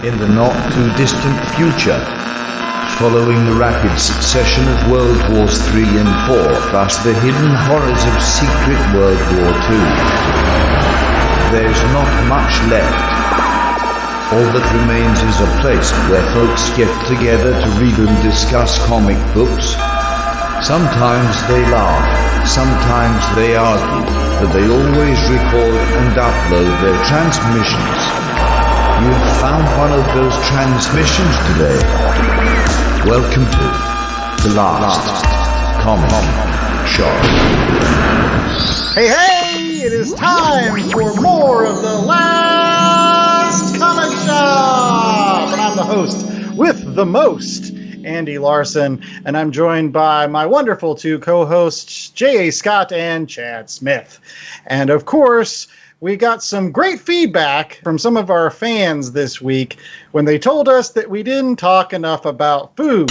In the not-too-distant future, following the rapid succession of World Wars III and IV, plus the hidden horrors of secret World War II, there's not much left. All that remains is a place where folks get together to read and discuss comic books. Sometimes they laugh, sometimes they argue, but they always record and upload their transmissions. You've found one of those transmissions today. Welcome to the last comic shop. Hey, it is time for more of the last comic shop. And I'm the host with the most, Andy Larson, and I'm joined by my wonderful two co-hosts, J.A. Scott and Chad Smith. And of course, we got some great feedback from some of our fans this week when they told us that we didn't talk enough about food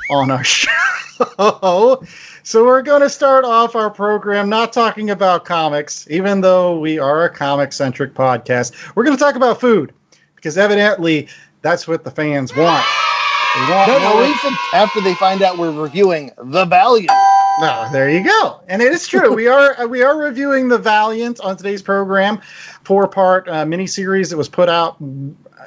on our show. So we're going to start off our program not talking about comics, even though we are a comic-centric podcast. We're going to talk about food, because evidently that's what the fans want. After they find out we're reviewing The Valiant. Oh, there you go. And it is true. We are reviewing The Valiant on today's program, 4-part miniseries that was put out.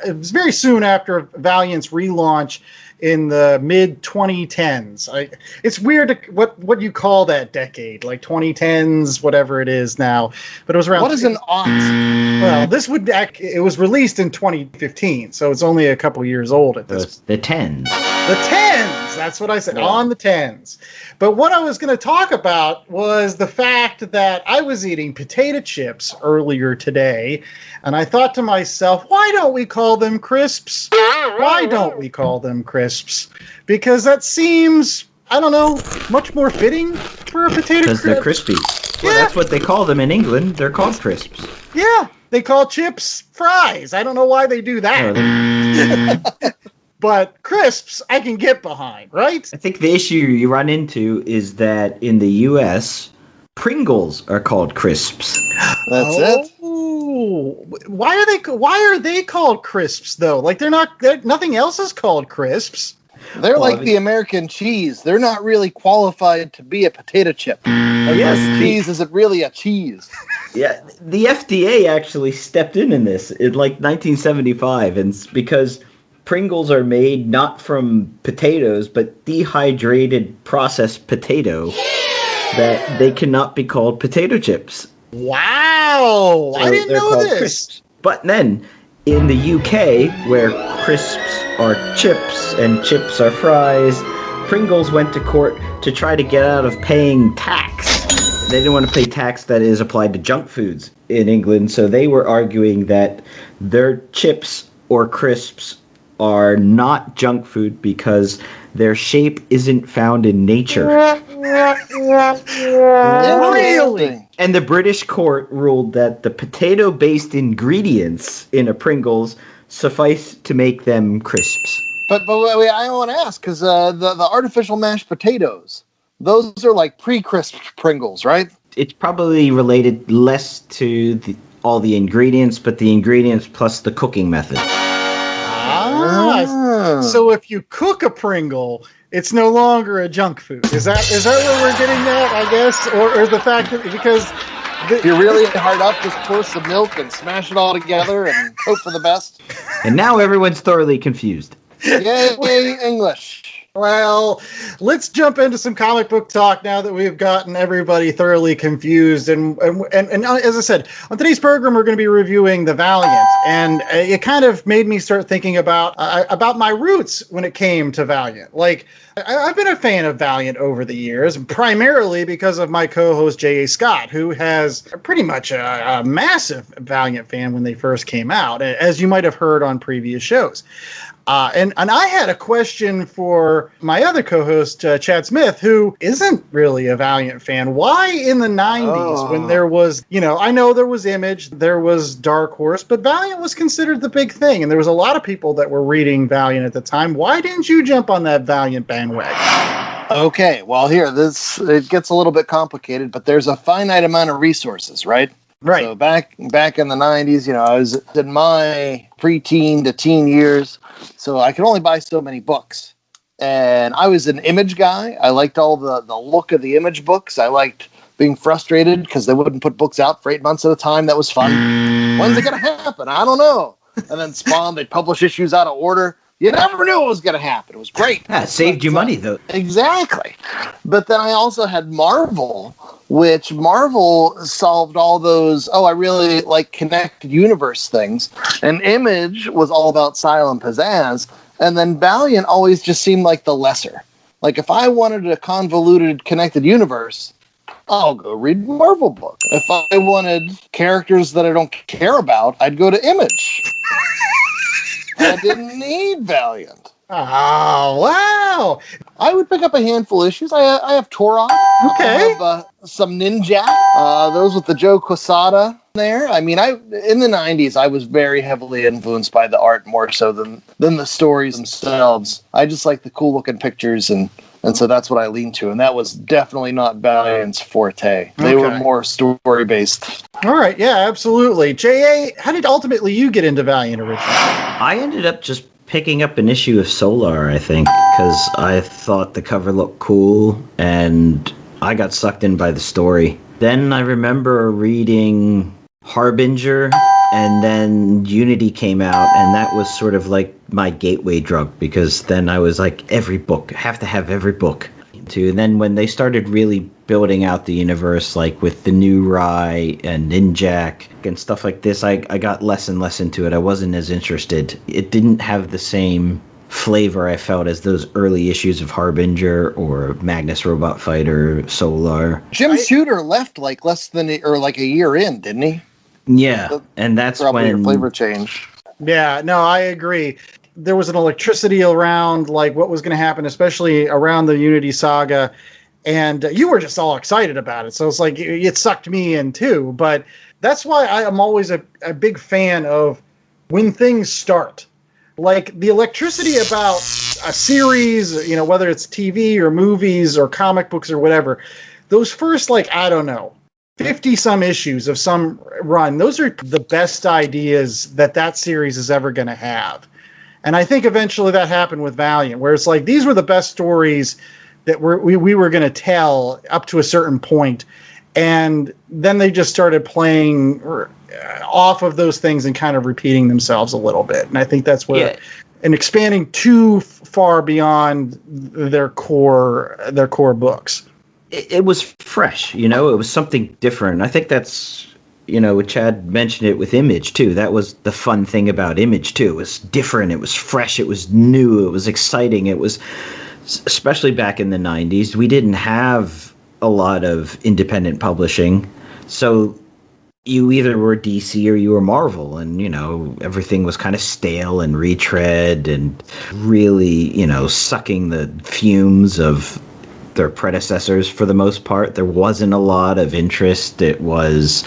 It was very soon after Valiant's relaunch in the mid-2010s. It's weird what you call that decade, like 2010s, whatever it is now. But it was around. What is an aught? Well, it was released in 2015, so it's only a couple years old at this. The tens. The tens. That's what I said. Yeah. On the tens. But what I was going to talk about was the fact that I was eating potato chips earlier today, and I thought to myself, why don't we call them crisps? Why don't we call them crisps? Because that seems, I don't know, much more fitting for a potato crisp. Because they're crispy. Well, Yeah. that's what they call them in England. They're called crisps. Yeah, they call chips fries. I don't know why they do that. But crisps, I can get behind, right? I think the issue you run into is that in the U.S., Pringles are called crisps. That's it. Why are they called crisps though? Like nothing else is called crisps. They're like the American cheese. They're not really qualified to be a potato chip. Yes, Cheese isn't really a cheese. Yeah, the FDA actually stepped in this in like 1975, and it's because Pringles are made not from potatoes, but dehydrated processed potato, that they cannot be called potato chips. Wow! So I didn't they're know called this. Crisps. But then, in the UK, where crisps are chips and chips are fries, Pringles went to court to try to get out of paying tax. They didn't want to pay tax that is applied to junk foods in England, so they were arguing that their chips or crisps are not junk food because their shape isn't found in nature. Really? And the British court ruled that the potato-based ingredients in a Pringles suffice to make them crisps. But wait, I want to ask, because the artificial mashed potatoes, those are like pre-crisp Pringles, right? It's probably related less to all the ingredients, but the ingredients plus the cooking method. So if you cook a Pringle, it's no longer a junk food. Is that where we're getting at, I guess? Or is the fact that because... If you're really hard up, just pour some milk and smash it all together and hope for the best. And now everyone's thoroughly confused. Yay, English. Well, let's jump into some comic book talk now that we've gotten everybody thoroughly confused. And as I said, on today's program, we're going to be reviewing The Valiant. And it kind of made me start thinking about my roots when it came to Valiant. Like, I've been a fan of Valiant over the years, primarily because of my co-host, J.A. Scott, who has pretty much a massive Valiant fan when they first came out, as you might have heard on previous shows. And I had a question for my other co-host, Chad Smith, who isn't really a Valiant fan. Why in the 90s when there was, I know there was Image, there was Dark Horse, but Valiant was considered the big thing. And there was a lot of people that were reading Valiant at the time. Why didn't you jump on that Valiant bandwagon? Okay, well, here, it gets a little bit complicated, but there's a finite amount of resources, right? Right. So back in the 90s, I was in my preteen to teen years, so I could only buy so many books. And I was an Image guy. I liked all the look of the Image books. I liked being frustrated because they wouldn't put books out for 8 months at a time. That was fun. When's it going to happen? I don't know. And then Spawn, they'd publish issues out of order. You never knew what was going to happen. It was great. Yeah, it saved you money, though. Exactly. But then I also had Marvel, which Marvel solved all those, I really like connected universe things. And Image was all about style and pizzazz. And then Valiant always just seemed like the lesser. Like, if I wanted a convoluted connected universe, I'll go read Marvel book. If I wanted characters that I don't care about, I'd go to Image. I didn't need Valiant. Oh, wow. I would pick up a handful of issues. I have Torok. Okay. I have some Ninja. Those with the Joe Quesada there. I mean, in the 90s, I was very heavily influenced by the art more so than the stories themselves. I just like the cool-looking pictures, and so that's what I leaned to. And that was definitely not Valiant's forte. They were more story-based. All right. Yeah, absolutely. J.A., how did ultimately you get into Valiant originally? I ended up just picking up an issue of Solar, I think, because I thought the cover looked cool, and I got sucked in by the story. Then I remember reading Harbinger, and then Unity came out, and that was sort of like my gateway drug, because then I was like, every book, I have to have every book. And then when they started really building out the universe, like with the new Rai and Ninjak and stuff like this, I got less and less into it. I wasn't as interested. It didn't have the same flavor I felt as those early issues of Harbinger or Magnus Robot Fighter, Solar. Jim Shooter left like a year in, didn't he? Yeah, and that's probably when your flavor change. Yeah, no, I agree. There was an electricity around like what was going to happen, especially around the Unity saga, and you were just all excited about it. So it's like it sucked me in too. But that's why I am always a big fan of when things start. Like the electricity about a series, whether it's TV or movies or comic books or whatever, those first, 50 some issues of some run, those are the best ideas that series is ever going to have. And I think eventually that happened with Valiant, where it's like these were the best stories that we were going to tell up to a certain point. And then they just started playing off of those things and kind of repeating themselves a little bit. And I think that's where and expanding too far beyond their core books. It was fresh, it was something different. I think that's, Chad mentioned it with Image too. That was the fun thing about Image too. It was different. It was fresh. It was new. It was exciting. It was, especially back in the 90s, we didn't have a lot of independent publishing. So you either were DC or you were Marvel, and, everything was kind of stale and retread and really, sucking the fumes of their predecessors for the most part. There wasn't a lot of interest. It was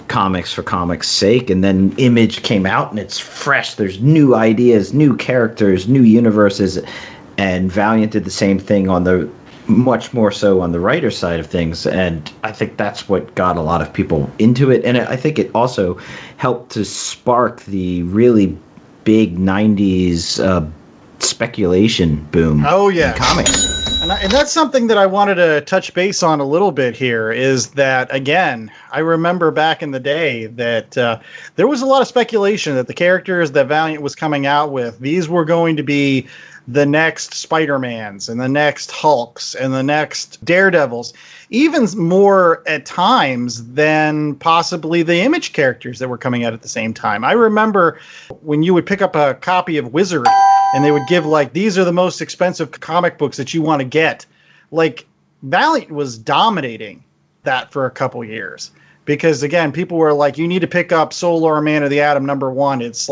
comics for comics' sake, and then Image came out and it's fresh. There's new ideas, new characters, new universes, and Valiant did the same thing on the much more so on the writer side of things, and I think that's what got a lot of people into it, and I think it also helped to spark the really big 90s speculation boom in comics. And that's something that I wanted to touch base on a little bit here, is that, again, I remember back in the day that there was a lot of speculation that the characters that Valiant was coming out with, these were going to be the next Spider-Mans and the next Hulks and the next Daredevils, even more at times than possibly the Image characters that were coming out at the same time. I remember when you would pick up a copy of Wizard and they would give these are the most expensive comic books that you want to get. Valiant was dominating that for a couple years because, again, people were like, you need to pick up Solar Man of the Atom #1. It's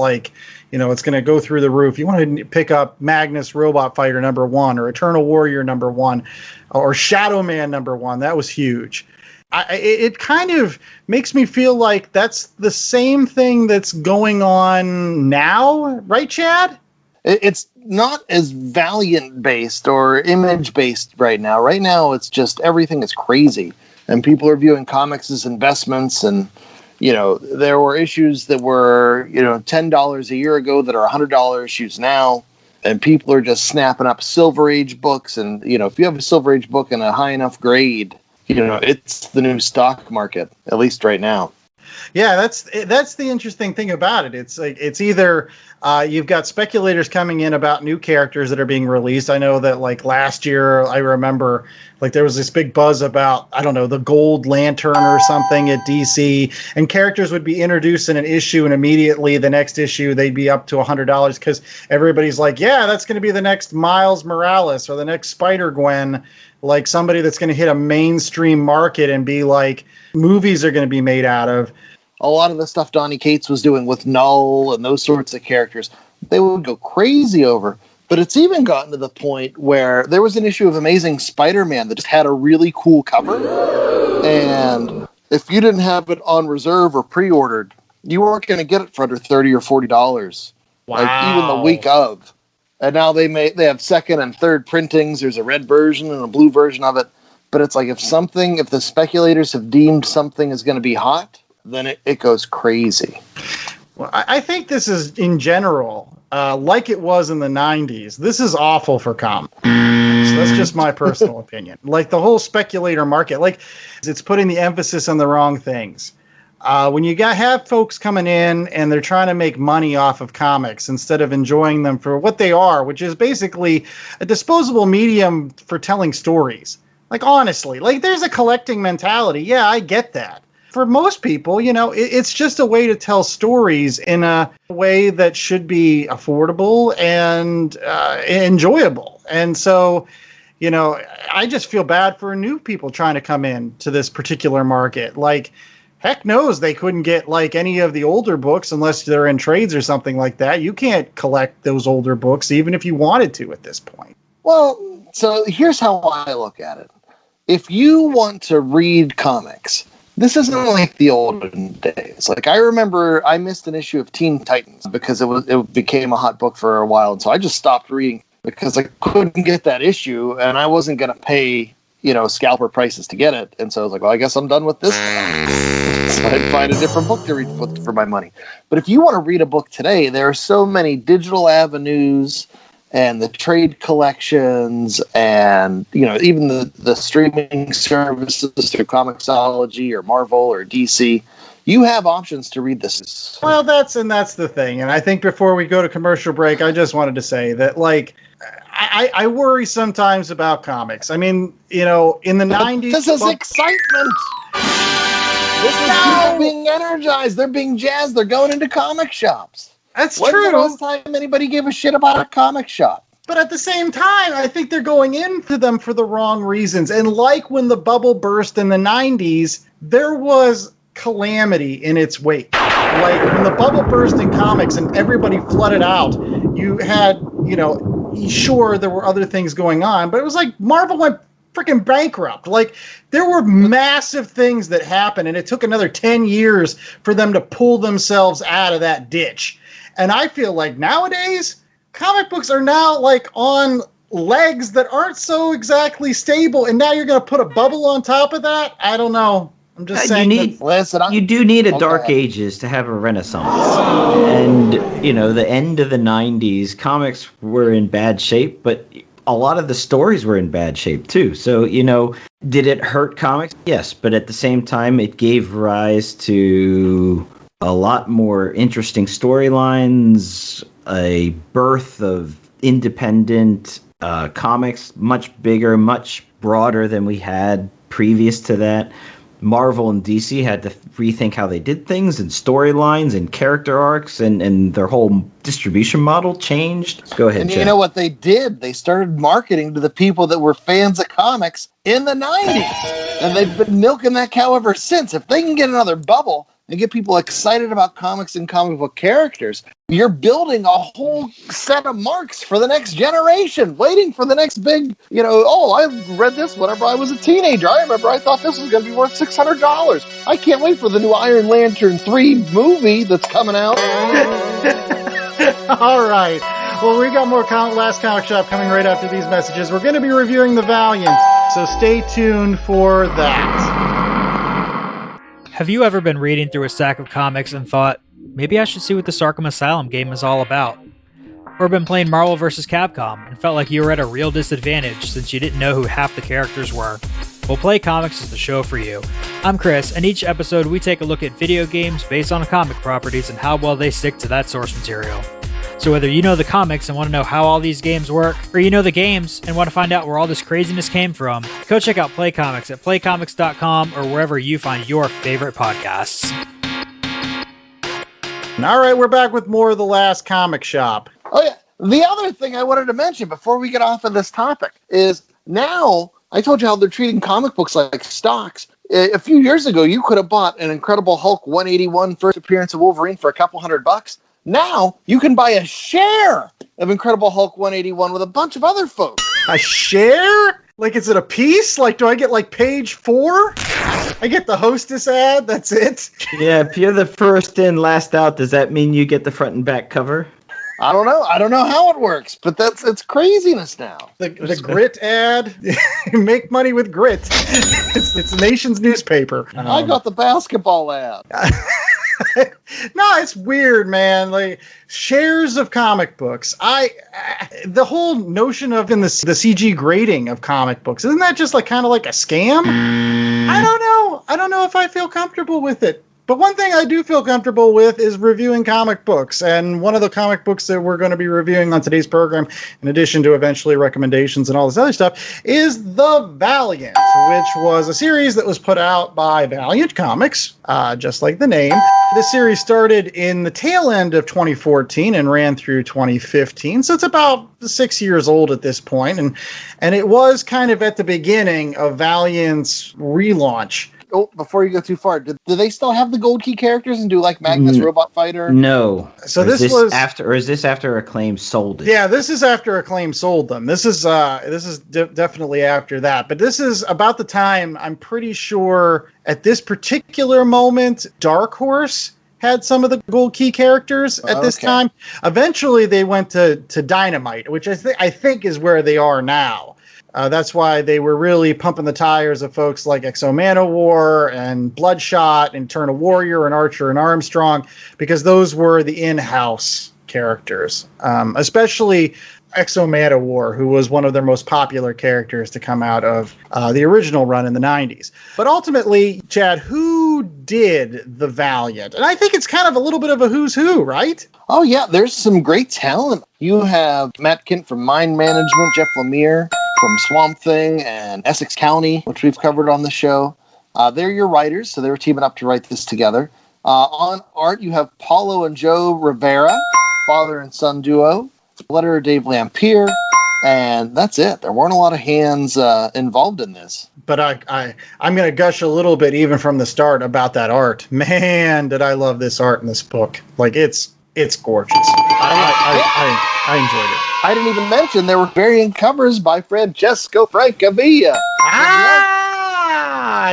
it's going to go through the roof. You want to pick up Magnus Robot Fighter #1 or Eternal Warrior #1 or Shadow Man #1. That was huge. It kind of makes me feel like that's the same thing that's going on now, right, Chad? It's not as Valiant-based or Image-based right now. Right now, it's just everything is crazy. And people are viewing comics as investments. And, there were issues that were, $10 a year ago that are $100 issues now. And people are just snapping up Silver Age books. And, if you have a Silver Age book in a high enough grade, it's the new stock market, at least right now. Yeah, that's the interesting thing about it. It's like it's either you've got speculators coming in about new characters that are being released. I know that like last year, I remember like there was this big buzz about, I don't know, the Gold Lantern or something at DC, and characters would be introduced in an issue, and immediately the next issue they'd be up to $100 because everybody's like, yeah, that's going to be the next Miles Morales or the next Spider-Gwen, like somebody that's going to hit a mainstream market and be like movies are going to be made out of. A lot of the stuff Donny Cates was doing with Null and those sorts of characters, they would go crazy over. But it's even gotten to the point where there was an issue of Amazing Spider-Man that just had a really cool cover. And if you didn't have it on reserve or pre-ordered, you weren't going to get it for under $30 or $40. Wow. Like even the week of. And now they have second and third printings. There's a red version and a blue version of it. But it's like if the speculators have deemed something is going to be hot, then it goes crazy. Well, I think this is, in general, like it was in the 90s, this is awful for comics. So that's just my personal opinion. Like the whole speculator market, like it's putting the emphasis on the wrong things. When you have folks coming in and they're trying to make money off of comics instead of enjoying them for what they are, which is basically a disposable medium for telling stories. Like, honestly, like there's a collecting mentality. Yeah, I get that. For most people, it's just a way to tell stories in a way that should be affordable and enjoyable. And so, I just feel bad for new people trying to come in to this particular market. Like, heck knows they couldn't get like any of the older books unless they're in trades or something like that. You can't collect those older books even if you wanted to at this point. Well, so here's how I look at it. If you want to read comics, this isn't like the olden days. Like I remember I missed an issue of Teen Titans because it became a hot book for a while. And so I just stopped reading because I couldn't get that issue and I wasn't going to pay, scalper prices to get it. And so I was like, well, I guess I'm done with this. So I'd find a different book to read for my money. But if you want to read a book today, there are so many digital avenues and the trade collections and, even the streaming services through Comixology or Marvel or DC, you have options to read this. Well, that's the thing. And I think before we go to commercial break, I just wanted to say that, like, I worry sometimes about comics. I mean, in the 90s... This is excitement! This is people being energized. They're being jazzed. They're going into comic shops. That's When's true. the last time anybody gave a shit about a comic shop? But at the same time, I think they're going into them for the wrong reasons. And like when the bubble burst in the 90s, there was calamity in its wake. Like when the bubble burst in comics and everybody flooded out, you had, sure, there were other things going on, but it was like Marvel went freaking bankrupt. Like there were massive things that happened, and it took another 10 years for them to pull themselves out of that ditch. And I feel like nowadays, comic books are now like on legs that aren't so exactly stable. And now you're going to put a bubble on top of that? I don't know. I'm just saying. You do need a Dark Ages to have a renaissance. And, the end of the 90s, comics were in bad shape, but a lot of the stories were in bad shape too. So, did it hurt comics? Yes. But at the same time, it gave rise to a lot more interesting storylines, a birth of independent comics, much bigger, much broader than we had previous to that. Marvel and DC had to rethink how they did things, and storylines and character arcs, and their whole distribution model changed. Go ahead, And Jeff. you know what they did? They started marketing to the people that were fans of comics in the 90s. And they've been milking that cow ever since. If they can get another bubble and get people excited about comics and comic book characters, you're building a whole set of marks for the next generation, waiting for the next big, I read this whenever I was a teenager. I remember I thought this was going to be worth $600. I can't wait for the new Iron Lantern 3 movie that's coming out. All right. Well, we got more Last Comic Shop coming right after these messages. We're going to be reviewing The Valiant, so stay tuned for that. Have you ever been reading through a stack of comics and thought, maybe I should see what this Arkham Asylum game is all about? Or been playing Marvel vs. Capcom and felt like you were at a real disadvantage since you didn't know who half the characters were? Well, Play Comics is the show for you. I'm Chris, and each episode we take a look at video games based on comic properties and how well they stick to that source material. So whether you know the comics and want to know how all these games work, or you know the games and want to find out where all this craziness came from, go check out Play Comics at playcomics.com or wherever you find your favorite podcasts. All right, we're back with more of The Last Comic Shop. Oh, yeah. The other thing I wanted to mention before we get off of this topic is now, I told you how they're treating comic books like stocks. A few years ago, you could have bought an Incredible Hulk 181 first appearance of Wolverine for a couple $100. Now, you can buy a share of Incredible Hulk 181 with a bunch of other folks. A share? Like, is it a piece? Like, do I get, like, page 4? I get the hostess ad, that's it? Yeah, if you're the first in, last out, does that mean you get the front and back cover? I don't know. I don't know how it works, but it's craziness now. The grit ad, make money with grit. It's the nation's newspaper. I got the basketball ad. No, it's weird, man. Like, shares of comic books. The whole notion of the CG grading of comic books, isn't that just like kind of like a scam? I don't know. I don't know if I feel comfortable with it. But one thing I do feel comfortable with is reviewing comic books. And one of the comic books that we're going to be reviewing on today's program, in addition to eventually recommendations and all this other stuff, is The Valiant, which was a series that was put out by Valiant Comics, just like the name. This series started in the tail end of 2014 and ran through 2015. So it's about 6 years old at this point. And it was kind of at the beginning of Valiant's relaunch. Oh, before you go too far, do they still have the Gold Key characters and do like Magnus Robot Fighter? No. So is this after Acclaim sold it? Yeah, this is after Acclaim sold them. This is definitely after that. But this is about the time, I'm pretty sure, at this particular moment, Dark Horse had some of the Gold Key characters at this time. Eventually, they went to Dynamite, which I think is where they are now. That's why they were really pumping the tires of folks like Exo Manowar and Bloodshot, Eternal Warrior and Archer and Armstrong, because those were the in-house characters, especially Exo Manowar, who was one of their most popular characters to come out of the original run in the 90s. But ultimately, Chad, who did The Valiant? And I think it's kind of a little bit of a who's who, right? Oh, yeah, there's some great talent. You have Matt Kindt from Mind Management, Jeff Lemire from Swamp Thing and Essex County, which we've covered on the show. They're your writers, so they were teaming up to write this together. On art, you have Paulo and Joe Rivera, father and son duo. Letterer Dave Lampier, and that's it. There weren't a lot of hands involved in this. But I'm going to gush a little bit even from the start about that art. Man, did I love this art in this book. Like, it's gorgeous. I enjoyed it. I didn't even mention there were variant covers by Francesco Francavilla.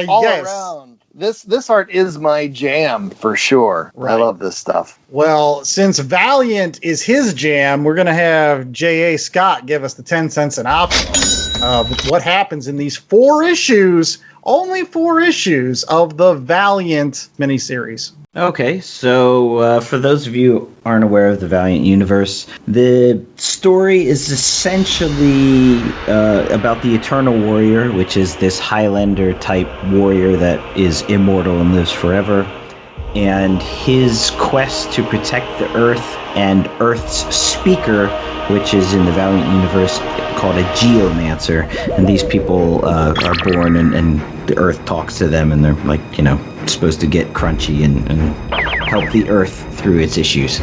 All yes. around. This art is my jam for sure. Right. I love this stuff. Well, since Valiant is his jam, we're going to have J.A. Scott give us the 10-cent synopsis of what happens in these 4 issues, only 4 issues of the Valiant miniseries. Okay, so for those of you who aren't aware of the Valiant universe, the story is essentially about the Eternal Warrior, which is this Highlander-type warrior that is immortal and lives forever, and his quest to protect the Earth and Earth's speaker, which is in the Valiant universe called a geomancer, and these people are born and the Earth talks to them, and they're like, supposed to get crunchy and help the Earth through its issues.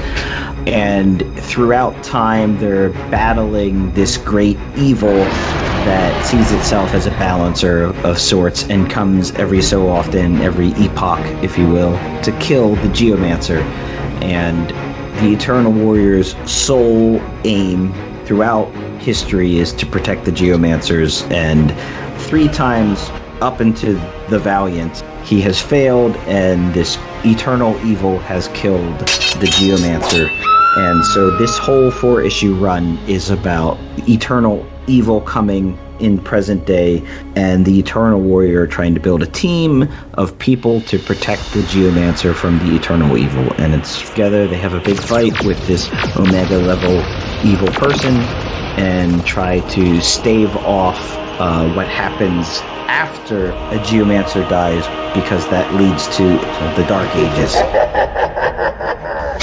And throughout time, they're battling this great evil that sees itself as a balancer of sorts and comes every so often, every epoch, if you will, to kill the geomancer. And the Eternal Warrior's sole aim throughout history is to protect the geomancers, and 3 times up into the Valiant, he has failed, and this eternal evil has killed the geomancer. And so this whole 4-issue run is about eternal evil coming in present day, and the Eternal Warrior trying to build a team of people to protect the Geomancer from the eternal evil. And it's together, they have a big fight with this Omega level evil person and try to stave off what happens after a Geomancer dies, because that leads to the Dark Ages.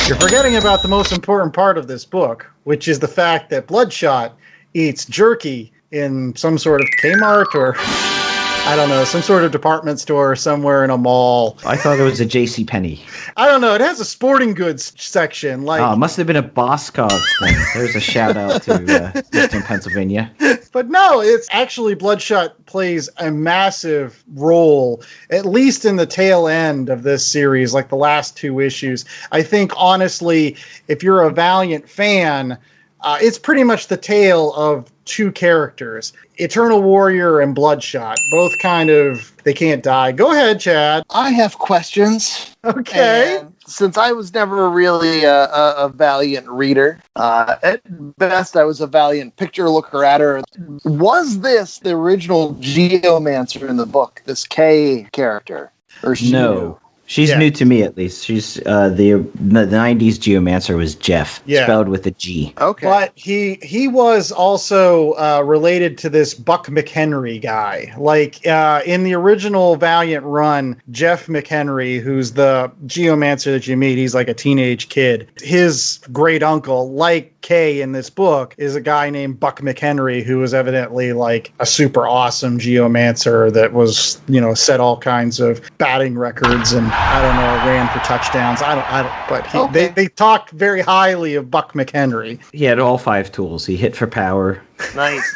You're forgetting about the most important part of this book, which is the fact that Bloodshot eats jerky in some sort of Kmart or, I don't know, some sort of department store somewhere in a mall. I thought it was a JCPenney. I don't know. It has a sporting goods section. Like, Oh, it must have been a Boscov thing. There's a shout out to Eastern Pennsylvania. But no, it's actually Bloodshot plays a massive role, at least in the tail end of this series, like the last 2 issues. I think, honestly, if you're a Valiant fan, it's pretty much the tale of 2 characters, Eternal Warrior and Bloodshot. Both kind of, they can't die. Go ahead, Chad. I have questions. Okay. And since I was never really a Valiant reader, at best I was a Valiant picture looker at her. Was this the original Geomancer in the book, this K character? Or she No. knew? She's new to me, at least. She's the 90s Geomancer was Jeff, spelled with a G. Okay. But he was also related to this Buck McHenry guy. Like in the original Valiant run, Jeff McHenry, who's the Geomancer that you meet, he's like a teenage kid. His great uncle, like Kay in this book, is a guy named Buck McHenry, who was evidently like a super awesome Geomancer that was, set all kinds of batting records and I don't know, ran for touchdowns. I don't. But they talked very highly of Buck McHenry. He had all 5 tools. He hit for power. Nice.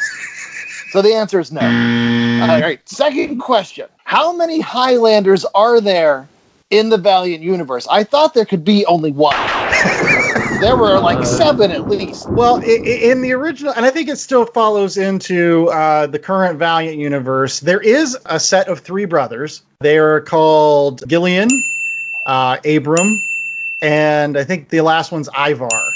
So the answer is no. All right. Second question: how many Highlanders are there in the Valiant universe? I thought there could be only 1. There were like 7 at least. Well, in the original, and I think it still follows into the current Valiant universe, there is a set of 3 brothers. They are called Gillian, Abram, and I think the last one's Ivar.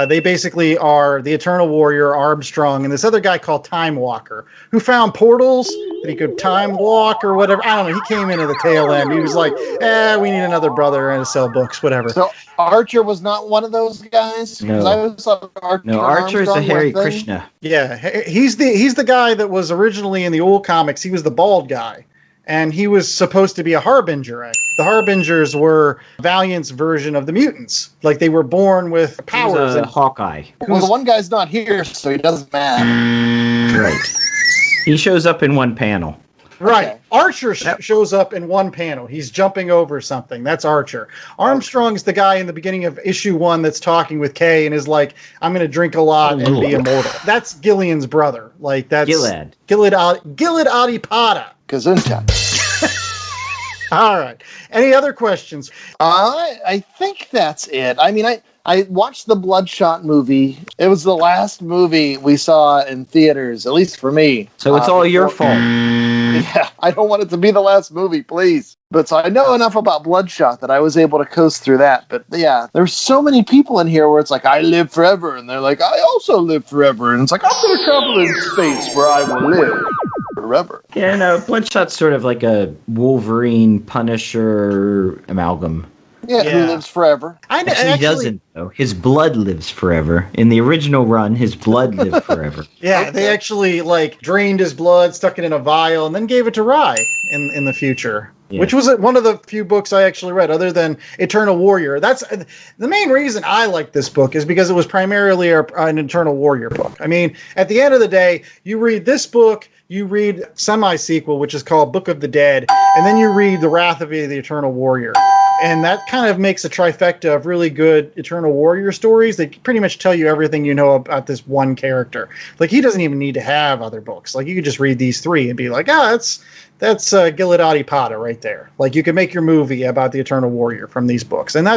They basically are the Eternal Warrior, Armstrong, and this other guy called Time Walker, who found portals that he could time walk or whatever. I don't know. He came into the tail end. He was like, we need another brother and to sell books, whatever. So Archer was not one of those guys? No. I always thought Archer is a Hare Krishna. Yeah, he's the guy that was originally in the old comics. He was the bald guy. And he was supposed to be a Harbinger. The Harbingers were Valiant's version of the mutants. Like, they were born with powers. And Hawkeye. Well, the one guy's not here, so he doesn't matter. Right. He shows up in one panel. Right. Okay. Archer shows up in one panel. He's jumping over something. That's Archer. Armstrong's the guy in the beginning of issue 1 that's talking with Kay and is like, I'm going to drink a lot and be immortal. That's Gillian's brother. Like, that's Gilad. Gilad Adipada. Gesundheit. All right. Any other questions? I think that's it. I mean, I watched the Bloodshot movie. It was the last movie we saw in theaters, at least for me. So it's all your fault. Yeah, I don't want it to be the last movie, please. But so I know enough about Bloodshot that I was able to coast through that. But yeah, there's so many people in here where it's like, I live forever. And they're like, I also live forever. And it's like, I'm going to travel in space where I will live forever. Yeah, no, Bloodshot's sort of like a Wolverine Punisher amalgam. Yeah, who lives forever. Actually, he doesn't, though. His blood lives forever. In the original run, his blood lived forever. Yeah, Okay. they actually drained his blood, stuck it in a vial, and then gave it to Rye in the future. Yeah. Which was one of the few books I actually read, other than Eternal Warrior. That's the main reason I like this book, is because it was primarily an Eternal Warrior book. I mean, at the end of the day, you read this book, you read semi-sequel, which is called Book of the Dead, and then you read The Wrath of the Eternal Warrior. And that kind of makes a trifecta of really good Eternal Warrior stories. They pretty much tell you everything you know about this one character. Like, he doesn't even need to have other books. Like, you could just read these 3 and be like, that's Gileadati Pata right there. Like, you could make your movie about the Eternal Warrior from these books. And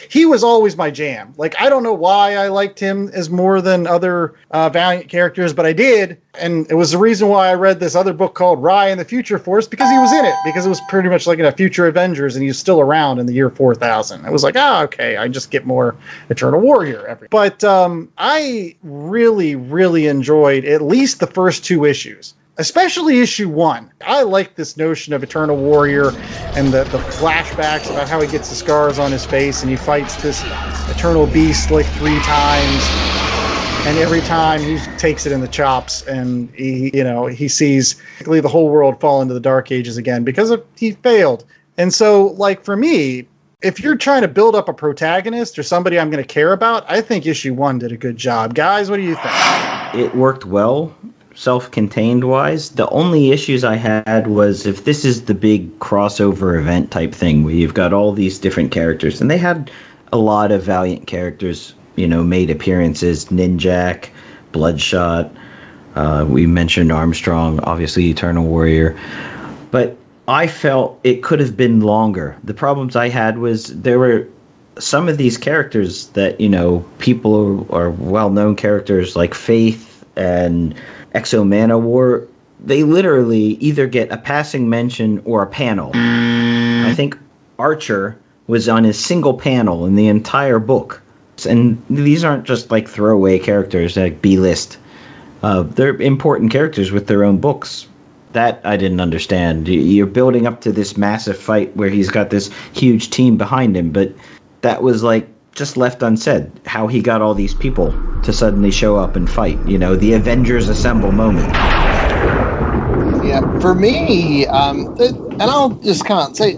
he was always my jam. Like, I don't know why I liked him as more than other Valiant characters, but I did. And it was the reason why I read this other book called Rye and the Future Force, because he was in it, because it was pretty much like in a Future Avengers, and he's still around in the year 4000. I was like, okay, I just get more Eternal Warrior. But I really, really enjoyed at least the first 2 issues. Especially issue 1. I like this notion of Eternal Warrior and the flashbacks about how he gets the scars on his face and he fights this Eternal Beast like 3 times. And every time he takes it in the chops, and he sees basically the whole world fall into the Dark Ages again because he failed. And so, like, for me, if you're trying to build up a protagonist or somebody I'm going to care about, I think issue 1 did a good job. Guys, what do you think? It worked well. Self-contained wise, the only issues I had was if this is the big crossover event type thing where you've got all these different characters, and they had a lot of Valiant characters, made appearances, Ninjak, Bloodshot, we mentioned Armstrong, obviously Eternal Warrior, but I felt it could have been longer. The problems I had was there were some of these characters that, people are well-known characters like Faith and Exo Manowar, they literally either get a passing mention or a panel. I think Archer was on a single panel in the entire book. And these aren't just like throwaway characters like B-list. They're important characters with their own books. That I didn't understand. You're building up to this massive fight where he's got this huge team behind him, but that was like just left unsaid, how he got all these people to suddenly show up and fight, the Avengers assemble moment. Yeah, for me, and I'll just kind of say,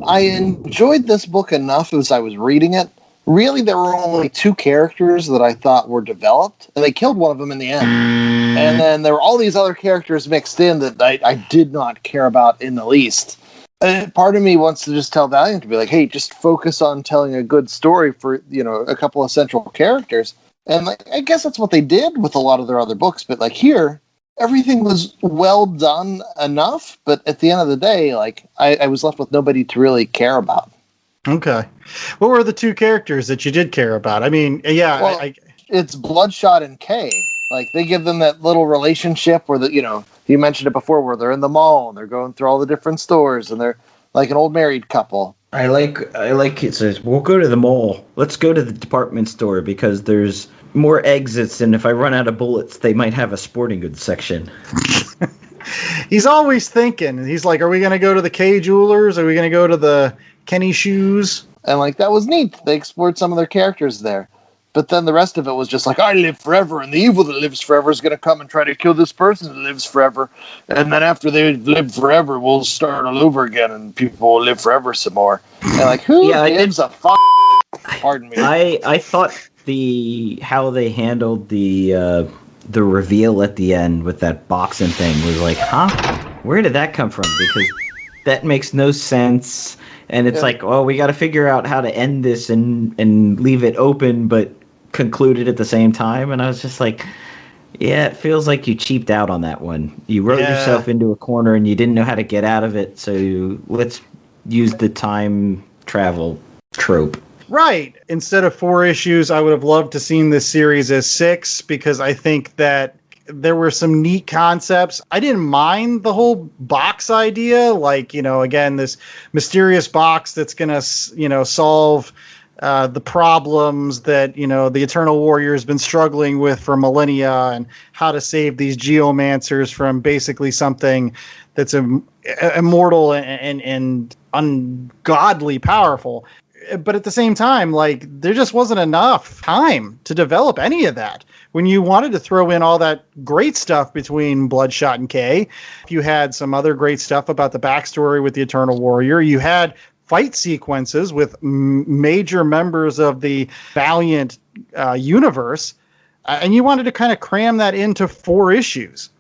I enjoyed this book enough as I was reading it. Really, there were only 2 characters that I thought were developed, and they killed one of them in the end. And then there were all these other characters mixed in that I did not care about in the least. Part of me wants to just tell Valiant to be like, hey, just focus on telling a good story for, a couple of central characters. And like, I guess that's what they did with a lot of their other books. But like here, everything was well done enough. But at the end of the day, like I was left with nobody to really care about. Okay. What were the 2 characters that you did care about? I mean, yeah. Well, it's Bloodshot and Kay. Like, they give them that little relationship where, you mentioned it before, where they're in the mall and they're going through all the different stores and they're like an old married couple. I like it says, we'll go to the mall. Let's go to the department store because there's more exits, and if I run out of bullets, they might have a sporting goods section. He's always thinking. He's like, are we going to go to the K Jewelers? Are we going to go to the Kenny Shoes? And like, that was neat. They explored some of their characters there. But then the rest of it was just like, I live forever, and the evil that lives forever is going to come and try to kill this person that lives forever. And then after they've lived forever, we'll start all over again, and people will live forever some more. And like, who gives a fuck? Pardon me. I thought how they handled the reveal at the end with that boxing thing was like, huh? Where did that come from? Because that makes no sense. And it's like, oh, we got to figure out how to end this and leave it open, but conclude it at the same time. And I was just like, yeah, it feels like you cheaped out on that one. You wrote yourself into a corner and you didn't know how to get out of it. So let's use the time travel trope. Right. Instead of 4 issues, I would have loved to seen this series as 6, because I think that there were some neat concepts. I didn't mind the whole box idea. Like, again, this mysterious box that's going to, solve the problems that, the Eternal Warrior has been struggling with for millennia, and how to save these geomancers from basically something that's immortal and ungodly powerful. But at the same time, like, there just wasn't enough time to develop any of that. When you wanted to throw in all that great stuff between Bloodshot and Kay, you had some other great stuff about the backstory with the Eternal Warrior. You had fight sequences with major members of the Valiant universe, and you wanted to kind of cram that into 4 issues.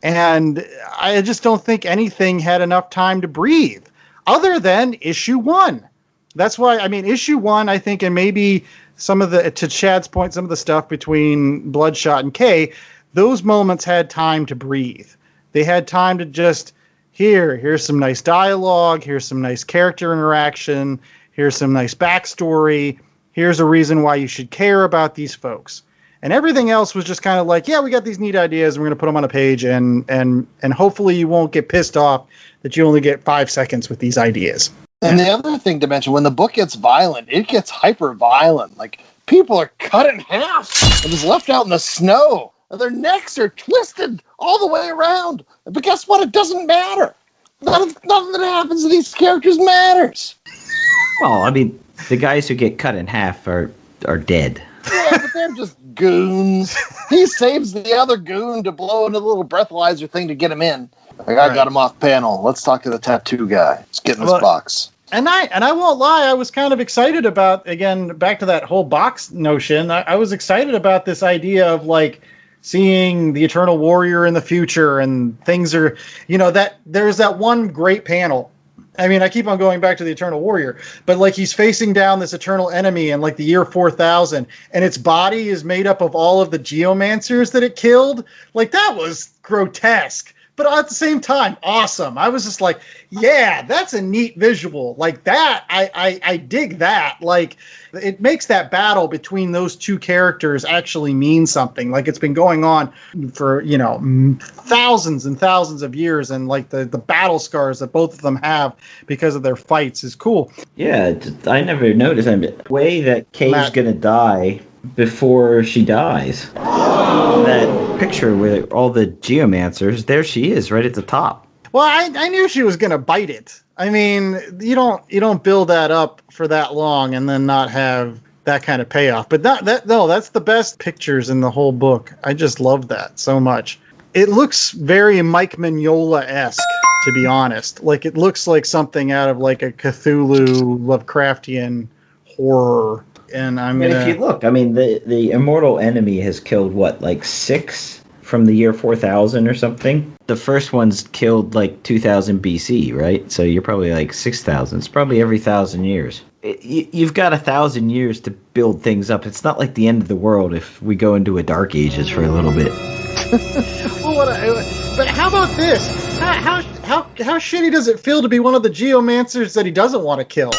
And I just don't think anything had enough time to breathe, other than issue 1. That's why, I mean, issue 1, I think, and maybe some of the, to Chad's point, some of the stuff between Bloodshot and Kay, those moments had time to breathe. They had time to just here's some nice dialogue, here's some nice character interaction, here's some nice backstory, here's a reason why you should care about these folks. And everything else was just kind of like, yeah, we got these neat ideas, and we're going to put them on a page, and hopefully you won't get pissed off that you only get 5 seconds with these ideas. And the other thing to mention, when the book gets violent, it gets hyper violent. Like, people are cut in half and just left out in the snow. And their necks are twisted all the way around. But guess what? It doesn't matter. Nothing that happens to these characters matters. Well, I mean, the guys who get cut in half are dead. Yeah, but they're just goons. He saves the other goon to blow into the little breathalyzer thing to get him in. Like, I got him off panel. Let's talk to the tattoo guy. Let's get in this box. And I won't lie, I was kind of excited about, again, back to that whole box notion. I was excited about this idea of, like, seeing the Eternal Warrior in the future, and things are, that there's that one great panel. I mean, I keep on going back to the Eternal Warrior, but like he's facing down this eternal enemy in like the year 4000, and its body is made up of all of the geomancers that it killed. Like, that was grotesque, but at the same time, awesome. I was just like, yeah, that's a neat visual. Like that, I dig that. Like, it makes that battle between those two characters actually mean something. Like, it's been going on for, thousands and thousands of years, and like the battle scars that both of them have because of their fights is cool. Yeah, I never noticed. I mean, the way that Kay's gonna die before she dies. That picture with all the geomancers, there she is, right at the top. Well, I knew she was gonna bite it. I mean, you don't build that up for that long and then not have that kind of payoff. But that's the best pictures in the whole book. I just love that so much. It looks very Mike Mignola-esque, to be honest. Like, it looks like something out of like a Cthulhu Lovecraftian horror. And if you look, I mean, the immortal enemy has killed what, like 6 from the year 4000 or something? The first one's killed like 2000 BC, right? So you're probably like 6000. It's probably every 1,000 years. You've got 1,000 years to build things up. It's not like the end of the world if we go into a dark ages for a little bit. But how about this? How shitty does it feel to be one of the geomancers that he doesn't want to kill?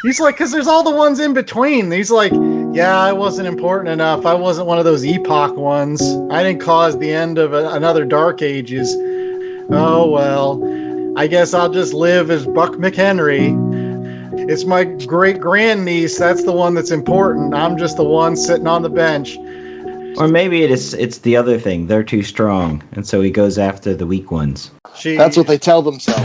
He's like, because there's all the ones in between. He's like, yeah, I wasn't important enough. I wasn't one of those epoch ones. I didn't cause the end of another dark ages. Oh, well, I guess I'll just live as Buck McHenry. It's my great-grandniece. That's the one that's important. I'm just the one sitting on the bench. Or maybe it's the other thing. They're too strong, and so he goes after the weak ones. That's what they tell themselves.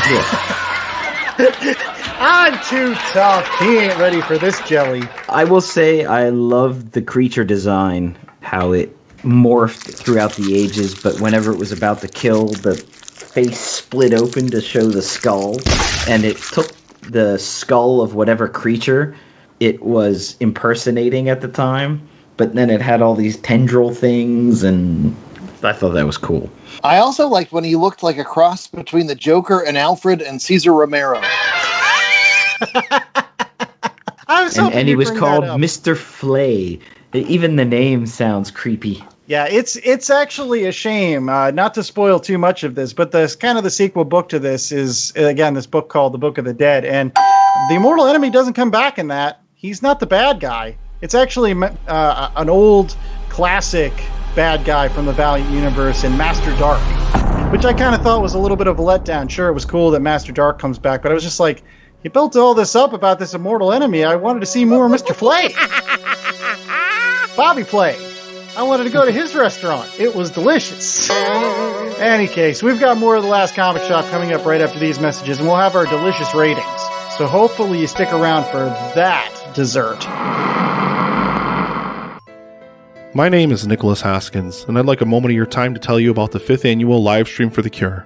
Yeah. I'm too tough. He ain't ready for this jelly. I will say I love the creature design, how it morphed throughout the ages, but whenever it was about to kill, the face split open to show the skull, and it took the skull of whatever creature it was impersonating at the time, but then it had all these tendril things, and I thought that was cool. I also liked when he looked like a cross between the Joker and Alfred and Cesar Romero. And he was called Mr. Flay. Even the name sounds creepy. Yeah, it's actually a shame, not to spoil too much of this, but the sequel book to this is, again, this book called The Book of the Dead, and the immortal enemy doesn't come back in that. He's not the bad guy. It's actually an old classic bad guy from the Valiant universe in Master Dark, which I kind of thought was a little bit of a letdown. Sure, it was cool that Master Dark comes back, but I was just like, you built all this up about this immortal enemy. I wanted to see more Mr. Flay. Bobby Flay. I wanted to go to his restaurant. It was delicious. Any case, we've got more of The Last Comic Shop coming up right after these messages, and we'll have our delicious ratings. So hopefully you stick around for that dessert. My name is Nicholas Haskins, and I'd like a moment of your time to tell you about the 5th annual live stream for The Cure.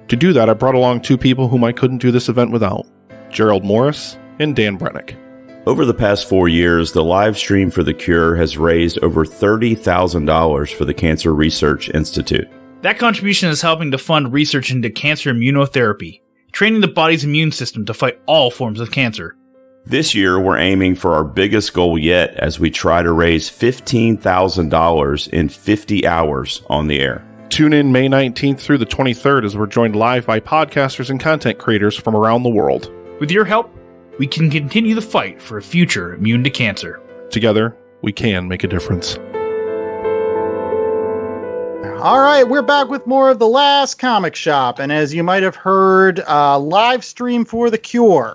To do that, I brought along 2 people whom I couldn't do this event without, Gerald Morris and Dan Brennick. Over the past 4 years, the live stream for The Cure has raised over $30,000 for the Cancer Research Institute. That contribution is helping to fund research into cancer immunotherapy, training the body's immune system to fight all forms of cancer. This year, we're aiming for our biggest goal yet as we try to raise $15,000 in 50 hours on the air. Tune in May 19th through the 23rd as we're joined live by podcasters and content creators from around the world. With your help, we can continue the fight for a future immune to cancer. Together, we can make a difference. All right, we're back with more of The Last Comic Shop. And as you might have heard, live stream for The Cure.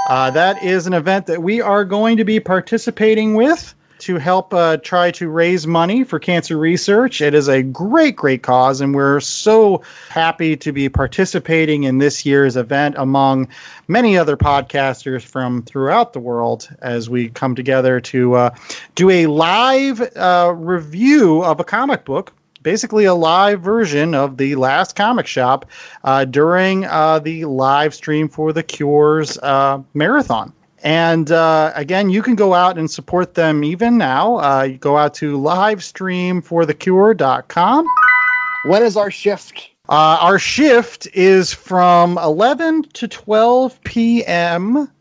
That is an event that we are going to be participating with to help try to raise money for cancer research. It is a great, great cause, and we're so happy to be participating in this year's event among many other podcasters from throughout the world as we come together to do a live review of a comic book, basically a live version of The Last Comic Shop during the live stream for The Cure's marathon. And again, you can go out and support them even now. You go out to livestreamforthecure.com. When is our shift? Our shift is from 11 to 12 p.m.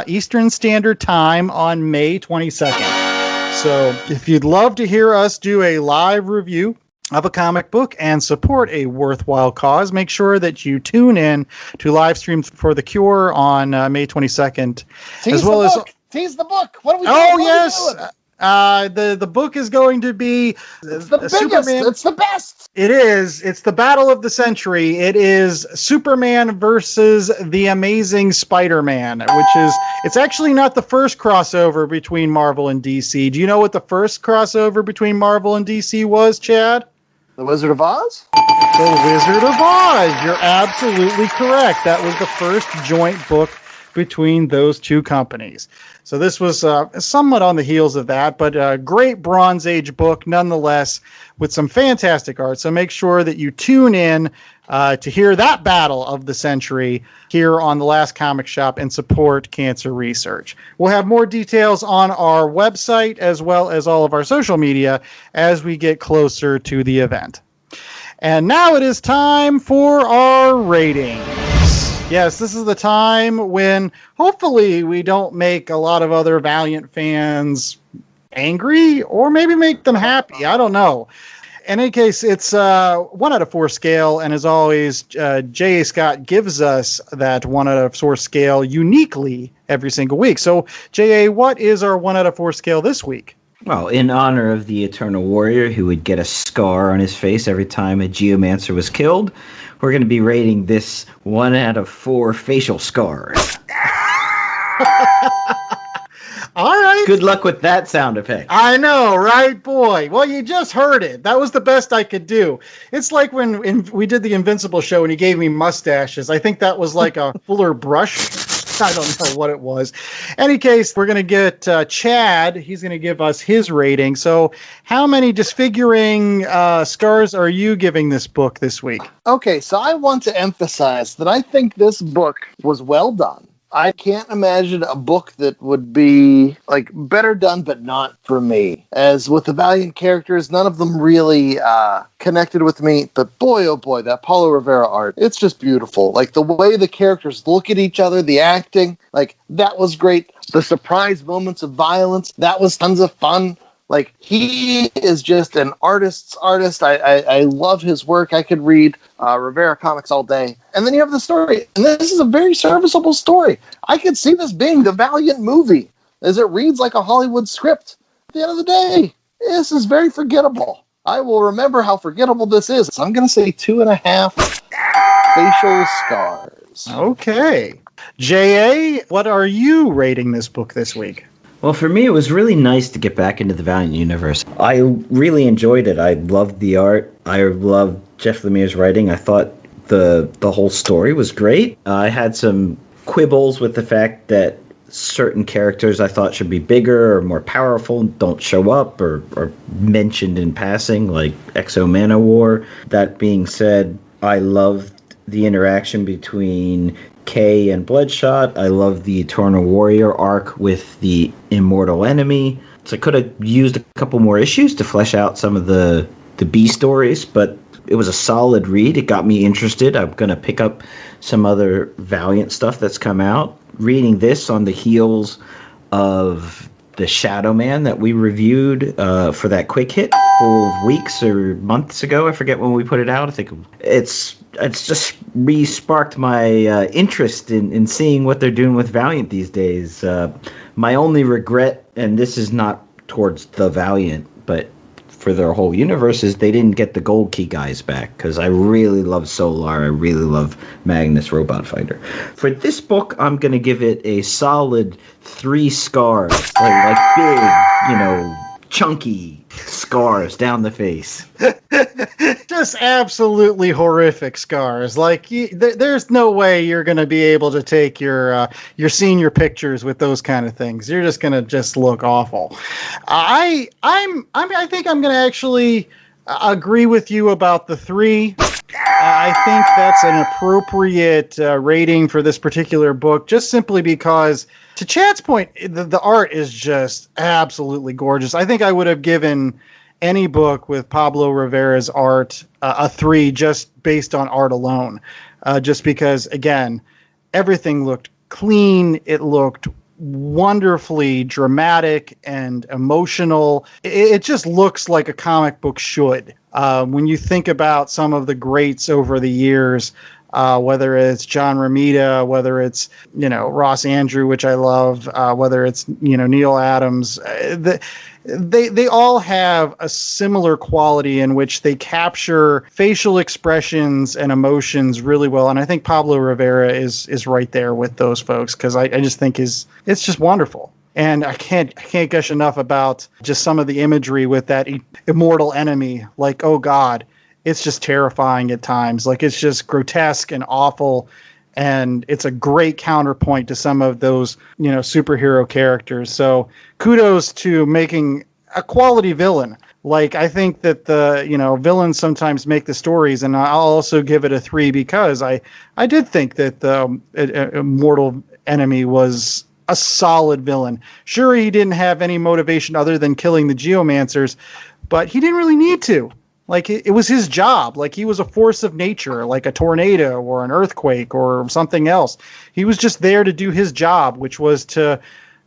Eastern Standard Time on May 22nd. So if you'd love to hear us do a live review of a comic book and support a worthwhile cause, make sure that you tune in to live streams for The Cure on May 22nd. Tease the book. What are we doing? Oh, yes. The book is going to be It's the biggest. Superman. It's the best. It is. It's the battle of the century. It is Superman versus the Amazing Spider-Man, it's actually not the first crossover between Marvel and DC. Do you know what the first crossover between Marvel and DC was, Chad? The Wizard of Oz? The Wizard of Oz. You're absolutely correct. That was the first joint book between those two companies. So this was somewhat on the heels of that, but a great Bronze Age book nonetheless with some fantastic art. So make sure that you tune in to hear that battle of the century here on The Last Comic Shop and support cancer research. We'll have more details on our website as well as all of our social media as we get closer to the event. And now it is time for our ratings. Yes, this is the time when hopefully we don't make a lot of other Valiant angry, or maybe make them happy. I don't know. In any case, it's 1 out of 4 scale, and as always, J.A. Scott gives us that 1 out of 4 scale uniquely every single week. So, J.A., what is our 1 out of 4 scale this week? Well, in honor of the Eternal Warrior, who would get a scar on his face every time a Geomancer was killed, we're going to be rating this 1 out of 4 facial scars. All right. Good luck with that sound effect. I know, right, boy? Well, you just heard it. That was the best I could do. It's like when we did the Invincible show and he gave me mustaches. I think that was like a fuller brush. I don't know what it was. Any case, we're going to get Chad. He's going to give us his rating. So how many disfiguring scars are you giving this book this week? Okay, so I want to emphasize that I think this book was well done. I can't imagine a book that would be like better done, but not for me. As with the Valiant characters, none of them really connected with me. But boy, oh boy, that Paulo Rivera art, it's just beautiful. Like the way the characters look at each other, the acting, like that was great. The surprise moments of violence, that was tons of fun. Like, he is just an artist's artist. I love his work. I could read Rivera comics all day. And then you have the story. And this is a very serviceable story. I could see this being the Valiant movie, as it reads like a Hollywood script. At the end of the day, this is very forgettable. I will remember how forgettable this is. So I'm going to say 2.5 facial scars. Okay. J.A., what are you rating this book this week? Well, for me, it was really nice to get back into the Valiant universe. I really enjoyed it. I loved the art. I loved Jeff Lemire's writing. I thought the whole story was great. I had some quibbles with the fact that certain characters I thought should be bigger or more powerful don't show up or mentioned in passing, like Exo Manowar. That being said, I loved the interaction between K and Bloodshot. I love the Eternal Warrior arc with the Immortal Enemy. So I could have used a couple more issues to flesh out some of the B stories, but it was a solid read. It got me interested. I'm going to pick up some other Valiant stuff that's come out. Reading this on the heels of the Shadow Man that we reviewed for that quick hit a couple of weeks or months ago. I forget when we put it out. I think it's just re-sparked my interest in seeing what they're doing with Valiant these days. My only regret, and this is not towards the Valiant, but for their whole universe, is they didn't get the Gold Key guys back, because I really love Solar. I really love Magnus Robot Fighter. For this book, I'm going to give it a solid 3 scars, like big, chunky scars down the face. Just absolutely horrific scars. Like there's no way you're going to be able to take your senior pictures with those kind of things. You're just going to just look awful. I think I'm going to actually agree with you about the 3. I think that's an appropriate rating for this particular book, just simply because, to Chad's point, the art is just absolutely gorgeous. I think I would have given any book with Paulo Rivera's art a 3 just based on art alone, just because, again, everything looked clean. It looked wonderfully dramatic and emotional. It just looks like a comic book should. When you think about some of the greats over the years, whether it's John Romita, whether it's, Ross Andrew, which I love, whether it's, Neil Adams, they all have a similar quality in which they capture facial expressions and emotions really well. And I think Paulo Rivera is right there with those folks, because I just think it's just wonderful. And I can't gush enough about just some of the imagery with that immortal enemy. Like, oh God, it's just terrifying at times. Like, it's just grotesque and awful. And it's a great counterpoint to some of those, superhero characters. So kudos to making a quality villain. Like, I think that the, villains sometimes make the stories, and I'll also give it a 3 because I did think that the immortal enemy was a solid villain. Sure, he didn't have any motivation other than killing the Geomancers, but he didn't really need to. Like, it was his job. Like, he was a force of nature, like a tornado or an earthquake or something else. He was just there to do his job, which was to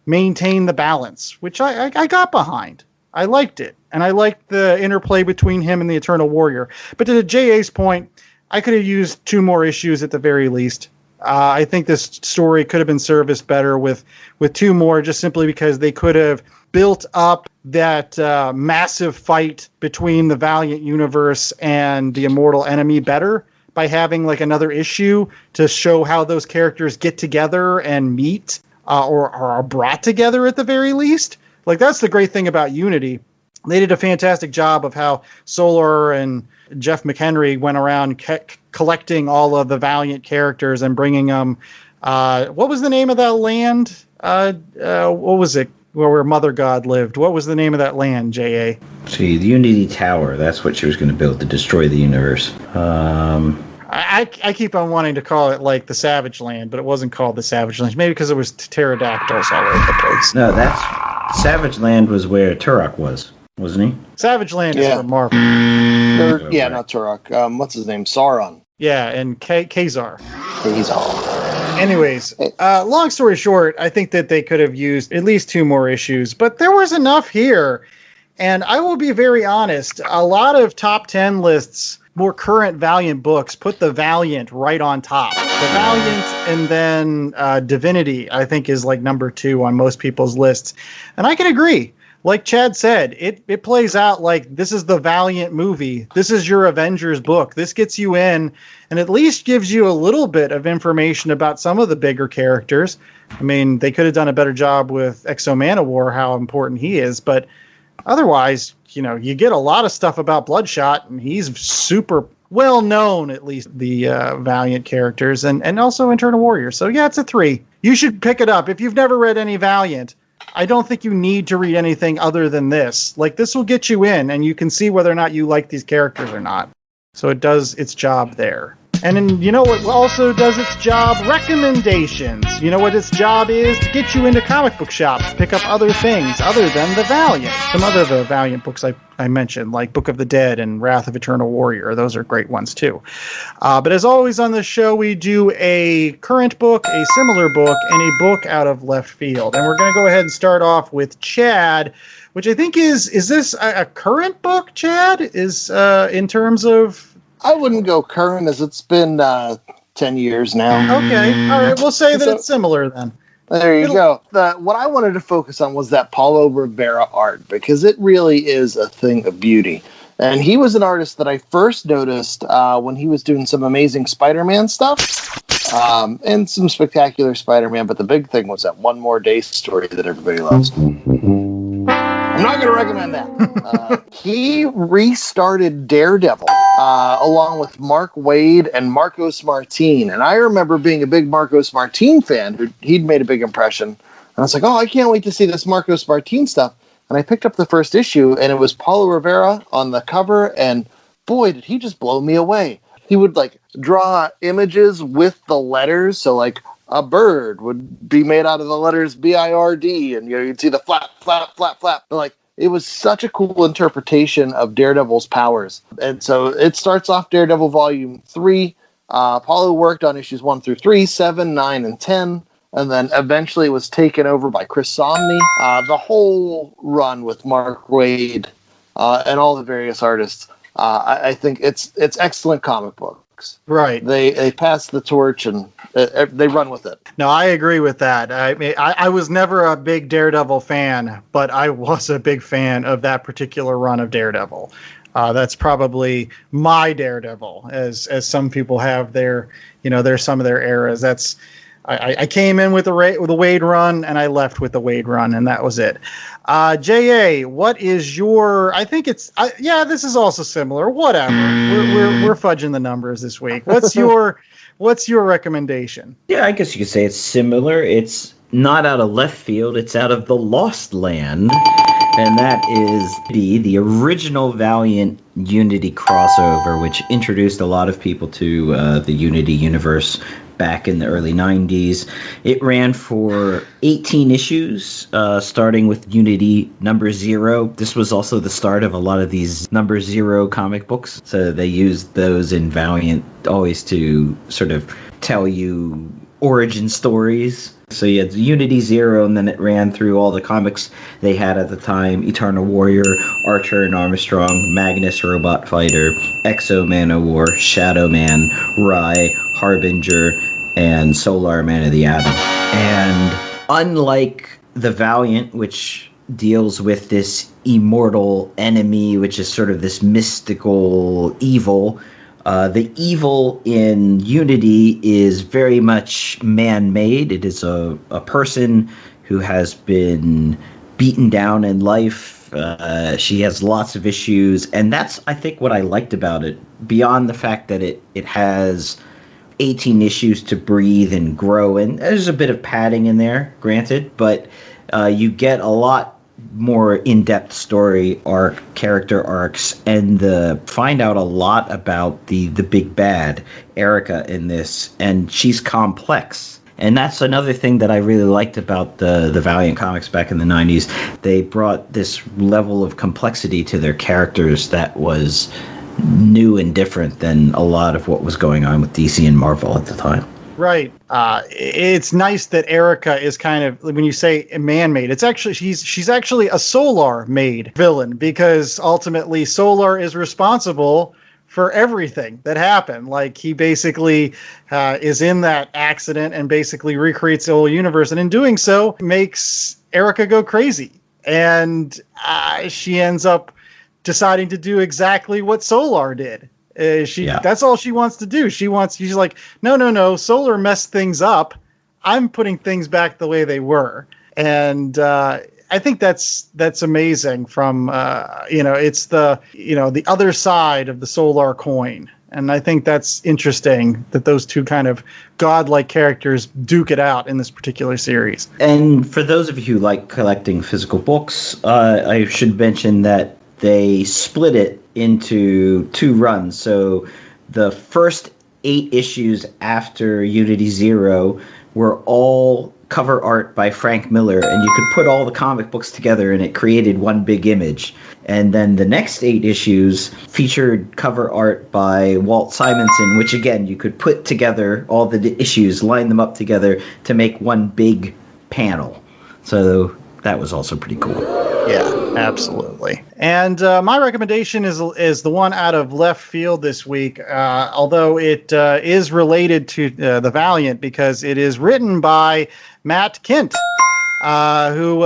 maintain the balance, which I got behind. I liked it. And I liked the interplay between him and the Eternal Warrior. But to J.A.'s point, I could have used 2 more issues at the very least. I think this story could have been serviced better with 2 more, just simply because they could have built up that massive fight between the Valiant universe and the immortal enemy better by having like another issue to show how those characters get together and meet or are brought together at the very least. Like, that's the great thing about Unity. They did a fantastic job of how Solar and Jeff McHenry went around collecting all of the Valiant characters and bringing them. What was the name of that land? What was it? Where Mother God lived. What was the name of that land, J.A.? See, the Unity Tower. That's what she was going to build to destroy the universe. I keep on wanting to call it like the Savage Land, but it wasn't called the Savage Land. Maybe because it was pterodactyls all over the place. No, that's Savage Land was where Turok was, wasn't he? Savage Land is for Marvel. Not Turok. What's his name? Sauron. Yeah, and Khazar. Khazar. Anyways, long story short, I think that they could have used at least 2 more issues, but there was enough here. And I will be very honest, a lot of top 10 lists, more current Valiant books, put the Valiant right on top. The Valiant and then Divinity, I think, is like number 2 on most people's lists. And I can agree. Like Chad said, it plays out like this is the Valiant movie. This is your Avengers book. This gets you in and at least gives you a little bit of information about some of the bigger characters. I mean, they could have done a better job with Exo Manowar, how important he is. But otherwise, you get a lot of stuff about Bloodshot, and he's super well known, at least the Valiant characters, and also Eternal Warrior. So, yeah, it's a 3. You should pick it up. If you've never read any Valiant, I don't think you need to read anything other than this. Like, this will get you in, and you can see whether or not you like these characters or not. So it does its job there. And then, you know what also does its job? Recommendations. You know what its job is? To get you into comic book shops, pick up other things other than the Valiant. Some other of the Valiant books I mentioned, like Book of the Dead and Wrath of Eternal Warrior. Those are great ones, too. But as always on this show, we do a current book, a similar book, and a book out of left field. And we're going to go ahead and start off with Chad, which I think is this a current book, Chad? Is in terms of... I wouldn't go current, as it's been 10 years now. Okay, all right. We'll say that it's similar then. There you go. What I wanted to focus on was that Paulo Rivera art, because it really is a thing of beauty. And he was an artist that I first noticed when he was doing some amazing Spider-Man stuff and some spectacular Spider-Man. But the big thing was that One More Day story that everybody loves. I'm not going to recommend that. He restarted Daredevil along with Mark Waid and Marcos Martin. And I remember being a big Marcos Martin fan. He'd made a big impression. And I was like, oh, I can't wait to see this Marcos Martin stuff. And I picked up the first issue, and it was Paulo Rivera on the cover. And boy, did he just blow me away. He would like draw images with the letters. So like a bird would be made out of the letters B-I-R-D, and you'd see the flap, flap, flap, flap. And, like, it was such a cool interpretation of Daredevil's powers. And so it starts off Daredevil Volume 3. Paulo worked on issues 1 through 3, 7, 9, and 10, and then eventually was taken over by Chris Somney. The whole run with Mark Waid and all the various artists, I think it's excellent comic book. Right. They pass the torch and they run with it. No, I agree with that. I mean, I was never a big Daredevil fan, but I was a big fan of that particular run of Daredevil. That's probably my Daredevil, as some people have their, there's some of their eras. That's I came in with the Waid run, and I left with the Waid run, and that was it. J.A., what is your... I think it's... this is also similar. Whatever. We're fudging the numbers this week. What's your recommendation? Yeah, I guess you could say it's similar. It's not out of left field. It's out of the Lost Land. And that is the original Valiant Unity crossover, which introduced a lot of people to the Unity universe back in the early 90s. It ran for 18 issues, starting with Unity number 0. This was also the start of a lot of these number 0 comic books. So they used those in Valiant always to sort of tell you origin stories. So you had Unity 0, and then it ran through all the comics they had at the time: Eternal Warrior, Archer and Armstrong, Magnus Robot Fighter, Exo Man of War, Shadow Man, Rai, Harbinger, and Solar Man of the Atom. And unlike the Valiant, which deals with this immortal enemy, which is sort of this mystical evil, the evil in Unity is very much man-made. It is a person who has been beaten down in life. She has lots of issues, and that's, I think, what I liked about it, beyond the fact that it has 18 issues to breathe and grow, and there's a bit of padding in there, granted, but you get a lot more in-depth story arc, character arcs, and find out a lot about the big bad, Erica, in this, and she's complex. And that's another thing that I really liked about the Valiant comics back in the 90s. They brought this level of complexity to their characters that was new and different than a lot of what was going on with DC and Marvel at the time. Right. It's nice that Erica is kind of, when you say man-made, it's actually she's actually a Solar-made villain, because ultimately Solar is responsible for everything that happened. Like, he basically is in that accident and basically recreates the whole universe, and in doing so makes Erica go crazy, and she ends up deciding to do exactly what Solar did. That's all she wants to do. She's like, no, Solar messed things up. I'm putting things back the way they were. And I think that's amazing from, it's the other side of the Solar coin. And I think that's interesting that those two kind of godlike characters duke it out in this particular series. And for those of you who like collecting physical books, I should mention that they split it into 2 runs. So the first 8 issues after Unity Zero were all cover art by Frank Miller, and you could put all the comic books together and it created one big image. And then the next 8 issues featured cover art by Walt Simonson, which again, you could put together all the issues, line them up together to make one big panel. So that was also pretty cool. Yeah, absolutely. And my recommendation is the one out of left field this week, although it is related to the Valiant because it is written by Matt Kindt, who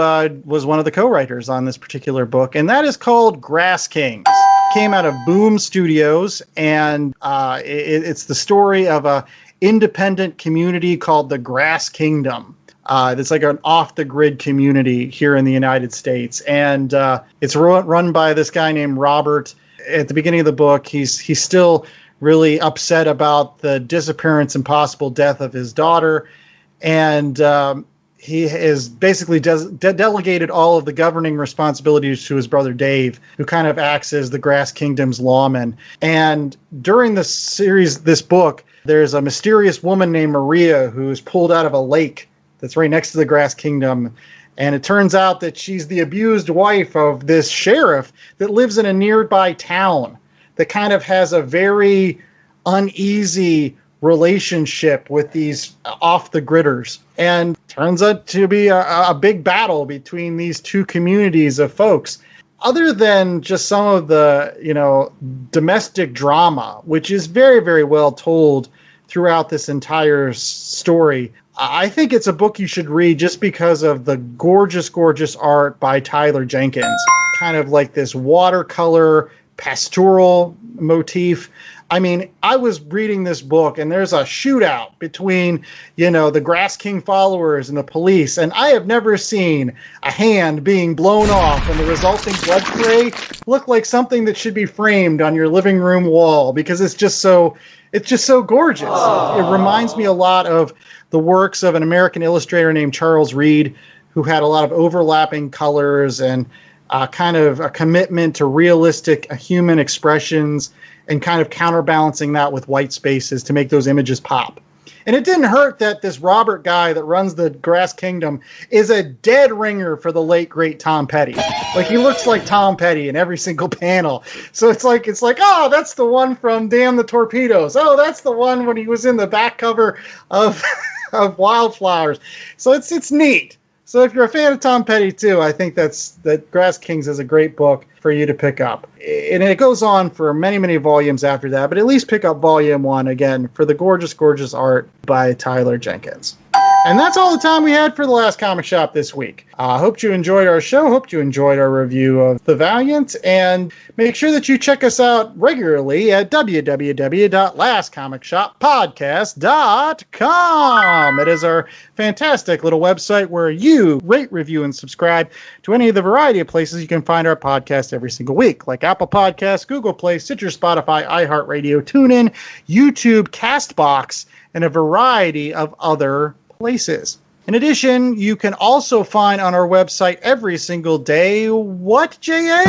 was one of the co-writers on this particular book, and that is called Grass Kings. It came out of Boom Studios, and it's the story of a independent community called the Grass Kingdom. It's like an off-the-grid community here in the United States, and it's run by this guy named Robert. At the beginning of the book, he's still really upset about the disappearance and possible death of his daughter, and he has basically delegated all of the governing responsibilities to his brother Dave, who kind of acts as the Grass Kingdom's lawman. And during this book, there's a mysterious woman named Maria who is pulled out of a lake that's right next to the Grass Kingdom. And it turns out that she's the abused wife of this sheriff that lives in a nearby town that kind of has a very uneasy relationship with these off-the-gridders. And turns out to be a big battle between these two communities of folks. Other than just some of the, domestic drama, which is very, very well told throughout this entire story, I think it's a book you should read just because of the gorgeous, gorgeous art by Tyler Jenkins. Kind of like this watercolor pastoral motif. I mean, I was reading this book and there's a shootout between, the Grass King followers and the police. And I have never seen a hand being blown off and the resulting blood spray look like something that should be framed on your living room wall because it's just so gorgeous. It reminds me a lot of the works of an American illustrator named Charles Reed, who had a lot of overlapping colors and kind of a commitment to realistic human expressions and kind of counterbalancing that with white spaces to make those images pop. And it didn't hurt that this Robert guy that runs the Grass Kingdom is a dead ringer for the late, great Tom Petty. Like, he looks like Tom Petty in every single panel. So it's like, oh, that's the one from Damn the Torpedoes. Oh, that's the one when he was in the back cover of of Wildflowers. So it's neat. So if you're a fan of Tom Petty too, I think that Grass Kings is a great book for you to pick up. And it goes on for many, many volumes after that, but at least pick up volume 1 again for the gorgeous, gorgeous art by Tyler Jenkins. And that's all the time we had for the Last Comic Shop this week. I hope you enjoyed our show. Hope you enjoyed our review of The Valiant. And make sure that you check us out regularly at www.lastcomicshoppodcast.com. It is our fantastic little website where you rate, review, and subscribe to any of the variety of places you can find our podcast every single week, like Apple Podcasts, Google Play, Stitcher, Spotify, iHeartRadio, TuneIn, YouTube, CastBox, and a variety of other places. In addition, you can also find on our website every single day what, J.A.?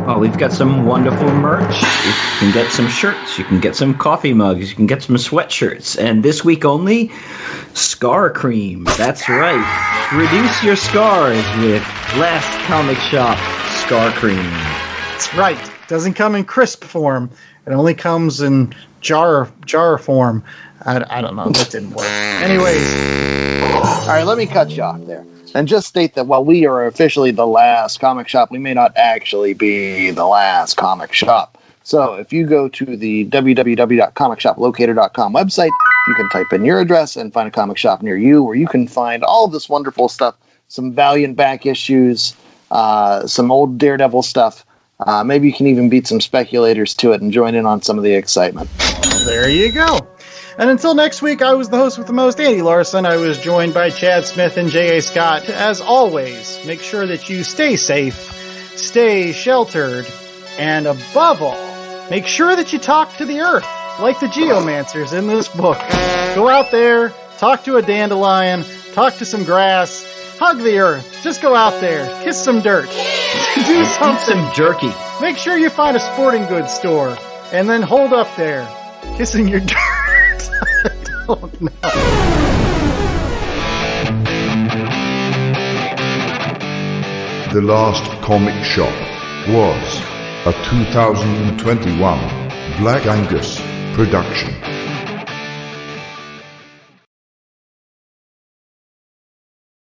Oh, we've got some wonderful merch. You can get some shirts, you can get some coffee mugs, you can get some sweatshirts, and this week only, Scar Cream. That's right. Reduce your scars with Last Comic Shop Scar Cream. That's right. It doesn't come in crisp form. It only comes in jar form. I don't know. That didn't work. Anyways. All right, let me cut you off there. And just state that while we are officially the last comic shop, we may not actually be the last comic shop. So if you go to the www.comicshoplocator.com website, you can type in your address and find a comic shop near you where you can find all of this wonderful stuff, some Valiant back issues, some old Daredevil stuff. Maybe you can even beat some speculators to it and join in on some of the excitement. There you go. And until next week, I was the host with the most, Andy Larson. I was joined by Chad Smith and J.A. Scott. As always, make sure that you stay safe, stay sheltered, and above all, make sure that you talk to the earth, like the geomancers in this book. Go out there, talk to a dandelion, talk to some grass, hug the earth. Just go out there, kiss some dirt, do something. Eat some jerky. Make sure you find a sporting goods store, and then hold up there Kissing your dirt. I don't know. The Last Comic Shop was a 2021 Black Angus production.